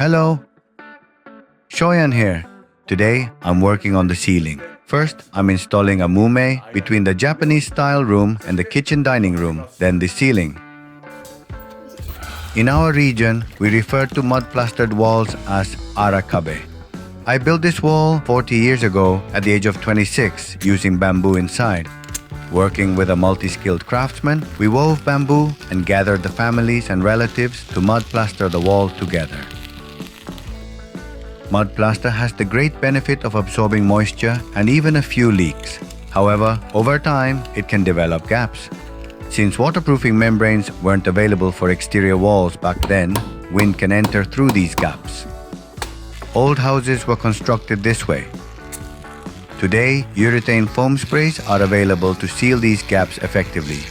Hello, Shoyan here. Today, I'm working on the ceiling. First, I'm installing a mumay between the Japanese-style room and the kitchen dining room, then the ceiling. In our region, we refer to mud-plastered walls as arakabe. I built this wall 40 years ago at the age of 26 using bamboo inside. Working with a multi-skilled craftsman, we wove bamboo and gathered the families and relatives to mud-plaster the wall together. Mud plaster has the great benefit of absorbing moisture and even a few leaks. However, over time, it can develop gaps. Since waterproofing membranes weren't available for exterior walls back then, wind can enter through these gaps. Old houses were constructed this way. Today, urethane foam sprays are available to seal these gaps effectively.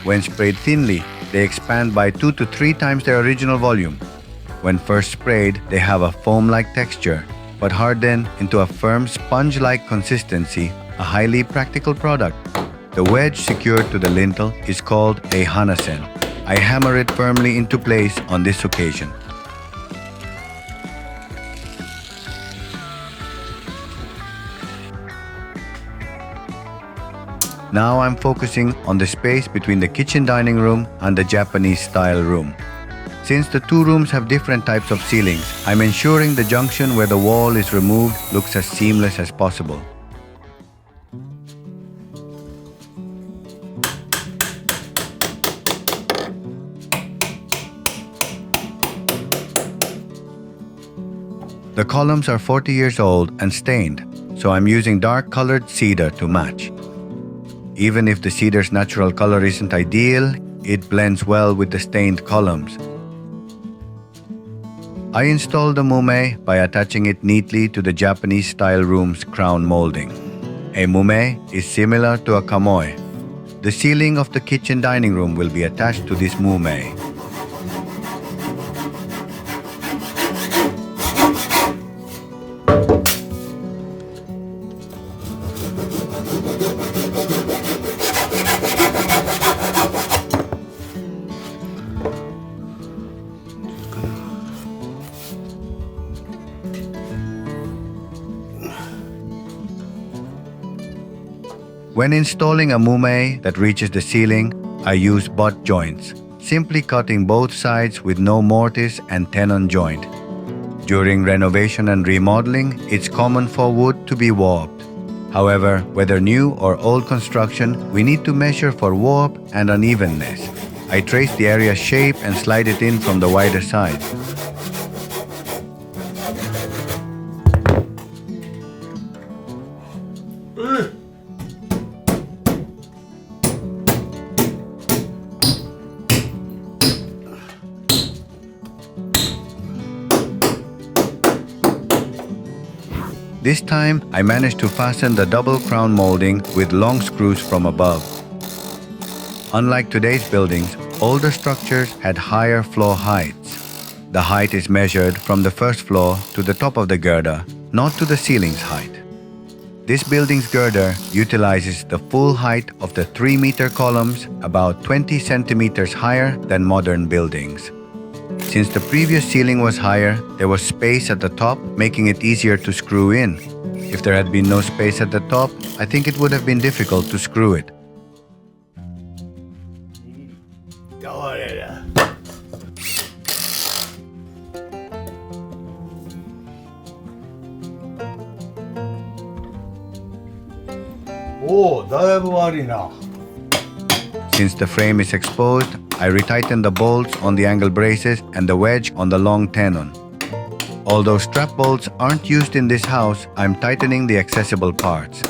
When sprayed thinly, they expand by 2 to 3 times their original volume. When first sprayed, they have a foam-like texture, but harden into a firm sponge-like consistency, a highly practical product. The wedge secured to the lintel is called a hanasen. I hammer it firmly into place on this occasion. Now I'm focusing on the space between the kitchen dining room and the Japanese-style room. Since the two rooms have different types of ceilings, I'm ensuring the junction where the wall is removed looks as seamless as possible. The columns are 40 years old and stained, so I'm using dark-colored cedar to match. Even if the cedar's natural color isn't ideal, it blends well with the stained columns. I installed the mumay by attaching it neatly to the Japanese-style room's crown molding. A mumay is similar to a kamoi. The ceiling of the kitchen dining room will be attached to this mumay. When installing a mumay that reaches the ceiling, I use butt joints, simply cutting both sides with no mortise and tenon joint. During renovation and remodeling, it's common for wood to be warped. However, whether new or old construction, we need to measure for warp and unevenness. I trace the area's shape and slide it in from the wider side. This time, I managed to fasten the double crown molding with long screws from above. Unlike today's buildings, older structures had higher floor heights. The height is measured from the first floor to the top of the girder, not to the ceiling's height. This building's girder utilizes the full height of the 3-meter columns, about 20 centimeters higher than modern buildings. Since the previous ceiling was higher, there was space at the top, making it easier to screw in. If there had been no space at the top, I think it would have been difficult to screw it. Since the frame is exposed, I retighten the bolts on the angle braces and the wedge on the long tenon. Although strap bolts aren't used in this house, I'm tightening the accessible parts.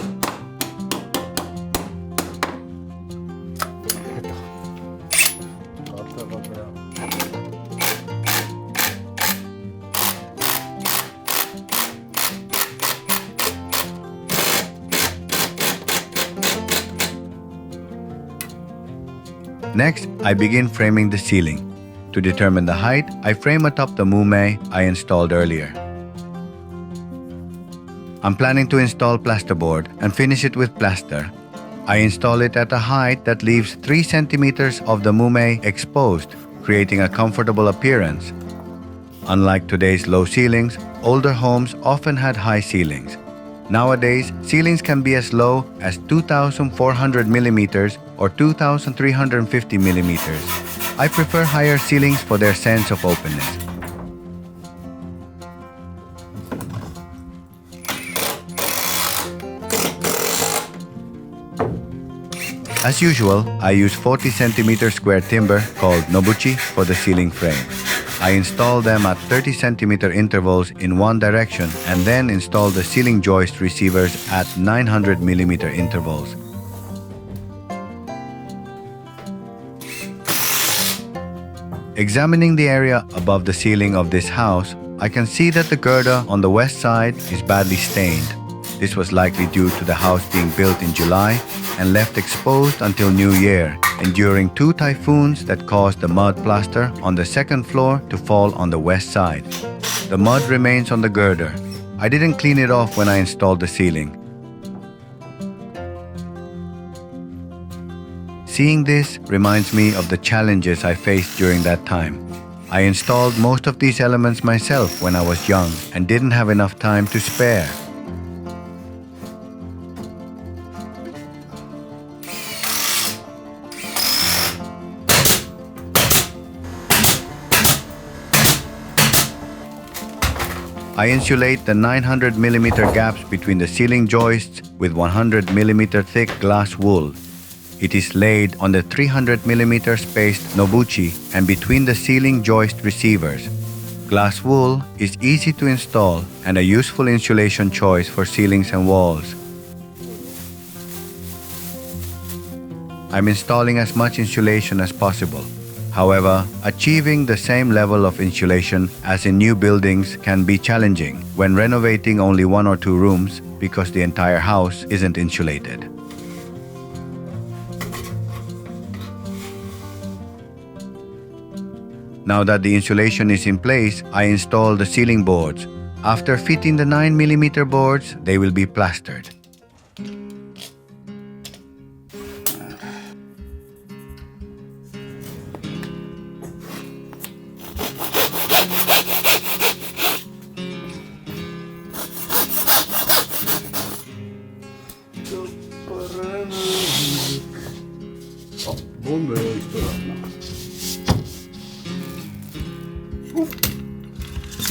Next, I begin framing the ceiling. To determine the height, I frame atop the mumay I installed earlier. I'm planning to install plasterboard and finish it with plaster. I install it at a height that leaves 3 centimeters of the mumay exposed, creating a comfortable appearance. Unlike today's low ceilings, older homes often had high ceilings. Nowadays, ceilings can be as low as 2,400 millimeters or 2,350 millimeters. I prefer higher ceilings for their sense of openness. As usual, I use 40 centimeter square timber called nobuchi for the ceiling frame. I install them at 30 centimeter intervals in one direction and then install the ceiling joist receivers at 900 millimeter intervals. Examining the area above the ceiling of this house, I can see that the girder on the west side is badly stained. This was likely due to the house being built in July and left exposed until New Year, enduring 2 typhoons that caused the mud plaster on the second floor to fall on the west side. The mud remains on the girder. I didn't clean it off when I installed the ceiling. Seeing this reminds me of the challenges I faced during that time. I installed most of these elements myself when I was young and didn't have enough time to spare. I insulate the 900 millimeter gaps between the ceiling joists with 100 millimeter thick glass wool. It is laid on the 300 millimeter spaced nobuchi and between the ceiling joist receivers. Glass wool is easy to install and a useful insulation choice for ceilings and walls. I'm installing as much insulation as possible. However, achieving the same level of insulation as in new buildings can be challenging when renovating only 1 or 2 rooms because the entire house isn't insulated. Now that the insulation is in place, I install the ceiling boards. After fitting the 9 millimeter boards, they will be plastered.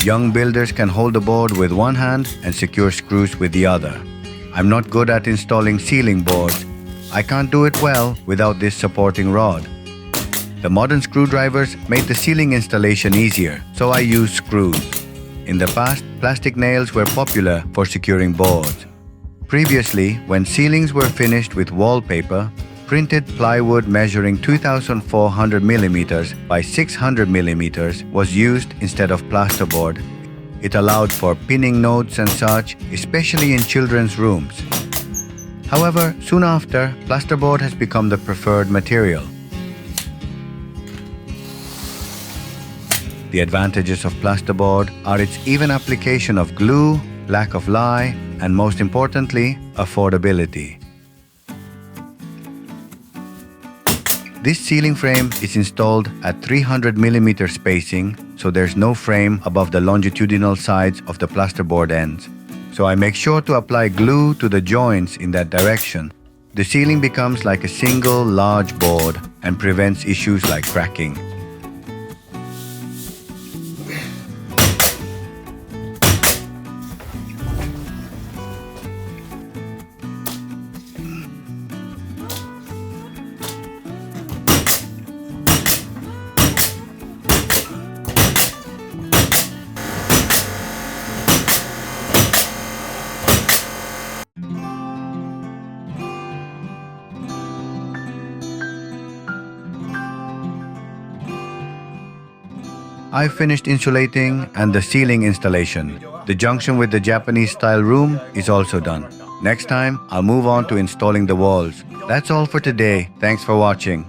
Young builders can hold the board with one hand and secure screws with the other. I'm not good at installing ceiling boards. I can't do it well without this supporting rod. The modern screwdrivers made the ceiling installation easier, so I use screws. In the past, plastic nails were popular for securing boards. Previously, when ceilings were finished with wallpaper, printed plywood measuring 2,400 millimeters by 600 millimeters was used instead of plasterboard. It allowed for pinning notes and such, especially in children's rooms. However, soon after, plasterboard has become the preferred material. The advantages of plasterboard are its even application of glue, lack of lye, and most importantly, affordability. This ceiling frame is installed at 300 millimeter spacing, so there's no frame above the longitudinal sides of the plasterboard ends. So I make sure to apply glue to the joints in that direction. The ceiling becomes like a single large board and prevents issues like cracking. I finished insulating and the ceiling installation. The junction with the Japanese-style room is also done. Next time, I'll move on to installing the walls. That's all for today. Thanks for watching.